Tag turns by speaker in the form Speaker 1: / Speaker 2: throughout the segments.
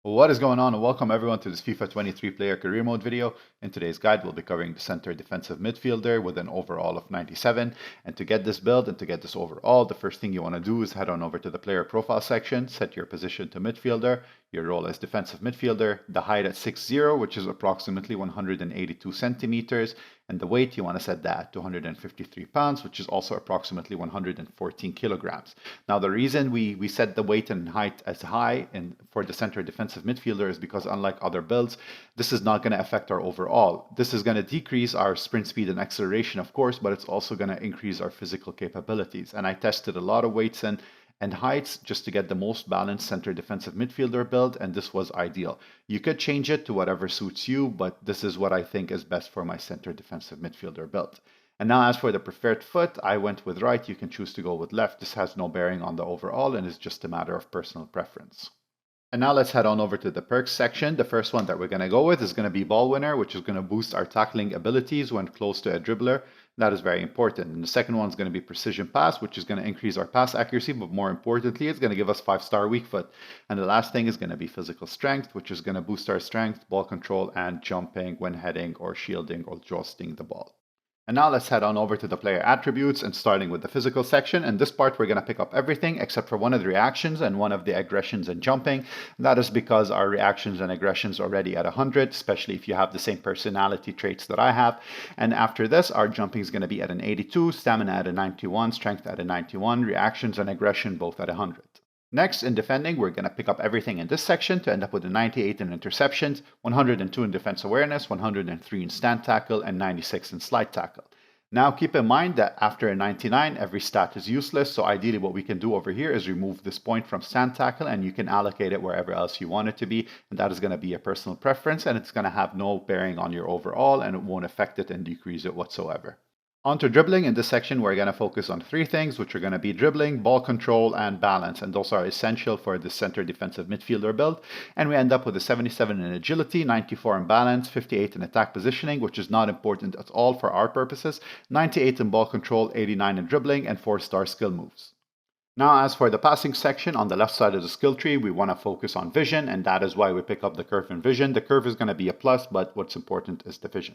Speaker 1: What is going on, and welcome everyone to this FIFA 23 player career mode video. In today's guide, we'll be covering the center defensive midfielder with an overall of 97. And to get this build and to get this overall, the first thing you want to do is head on over to the player profile section, set your position to midfielder, your role as defensive midfielder, the height at 6'0", which is approximately 182 centimeters, and the weight you want to set that at 253 pounds, which is also approximately 114 kilograms. Now, the reason we set the weight and height as high for the center defensive midfielder is because unlike other builds, this is not going to affect our overall. This is going to decrease our sprint speed and acceleration, of course, but it's also going to increase our physical capabilities. And I tested a lot of weights and heights just to get the most balanced center defensive midfielder build, and this was ideal. You could change it to whatever suits you, but this is what I think is best for my center defensive midfielder build. And now as for the preferred foot, I went with right. You can choose to go with left. This has no bearing on the overall and is just a matter of personal preference. And now let's head on over to the perks section. The first one that we're going to go with is going to be ball winner, which is going to boost our tackling abilities when close to a dribbler. That is very important. And the second one is going to be precision pass, which is going to increase our pass accuracy, but more importantly, it's going to give us 5-star weak foot. And the last thing is going to be physical strength, which is going to boost our strength, ball control, and jumping when heading or shielding or jousting the ball. And now let's head on over to the player attributes and starting with the physical section. In this part, we're going to pick up everything except for one of the reactions and one of the aggressions and jumping. And that is because our reactions and aggressions are already at 100, especially if you have the same personality traits that I have. And after this, our jumping is going to be at an 82, stamina at a 91, strength at a 91, reactions and aggression both at 100. Next, in defending, we're going to pick up everything in this section to end up with a 98 in interceptions, 102 in defense awareness, 103 in stand tackle, and 96 in slide tackle. Now, keep in mind that after a 99, every stat is useless, so ideally what we can do over here is remove this point from stand tackle, and you can allocate it wherever else you want it to be, and that is going to be a personal preference, and it's going to have no bearing on your overall, and it won't affect it and decrease it whatsoever. On to dribbling. In this section, we're going to focus on three things, which are going to be dribbling, ball control, and balance. And those are essential for the center defensive midfielder build. And we end up with a 77 in agility, 94 in balance, 58 in attack positioning, which is not important at all for our purposes, 98 in ball control, 89 in dribbling, and 4-star skill moves. Now, as for the passing section, on the left side of the skill tree, we want to focus on vision, and that is why we pick up the curve in vision. The curve is going to be a plus, but what's important is the vision.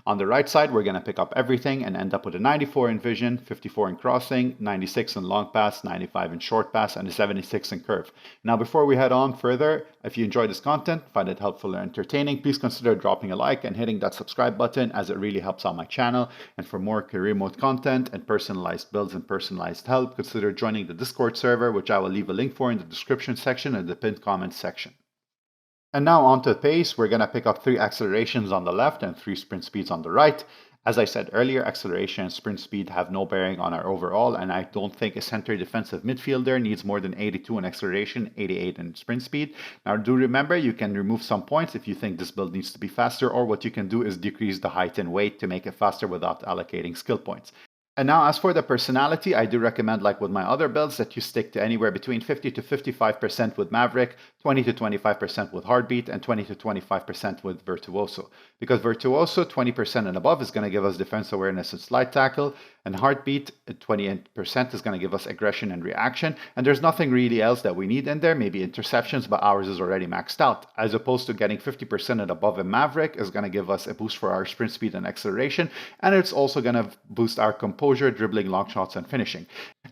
Speaker 1: On the right side, we're going to pick up everything and end up with a 94 in vision, 54 in crossing, 96 in long pass, 95 in short pass, and a 76 in curve. Now, before we head on further, if you enjoy this content, find it helpful or entertaining, please consider dropping a like and hitting that subscribe button, as it really helps out my channel. And for more career mode content and personalized builds and personalized help, consider joining the Discord server, which I will leave a link for in the description section and the pinned comment section. And now on to pace. We're going to pick up 3 accelerations on the left and 3 sprint speeds on the right. As I said earlier, acceleration and sprint speed have no bearing on our overall, and I don't think a center defensive midfielder needs more than 82 in acceleration, 88 in sprint speed. Now, do remember, you can remove some points if you think this build needs to be faster, or what you can do is decrease the height and weight to make it faster without allocating skill points. And now, as for the personality, I do recommend, like with my other builds, that you stick to anywhere between 50 to 55% with Maverick, 20 to 25% with Heartbeat, and 20 to 25% with Virtuoso. Because Virtuoso, 20% and above, is going to give us defense awareness and slide tackle, and Heartbeat, 20% is going to give us aggression and reaction. And there's nothing really else that we need in there, maybe interceptions, but ours is already maxed out. As opposed to getting 50% and above in Maverick is going to give us a boost for our sprint speed and acceleration, and it's also going to boost our composure, dribbling, long shots, and finishing.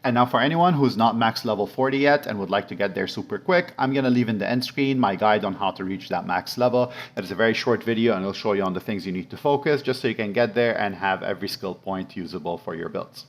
Speaker 1: And now for anyone who's not max level 40 yet and would like to get there super quick, I'm going to leave in the end screen my guide on how to reach that max level. It is a very short video and it'll show you on the things you need to focus just so you can get there and have every skill point usable for your builds.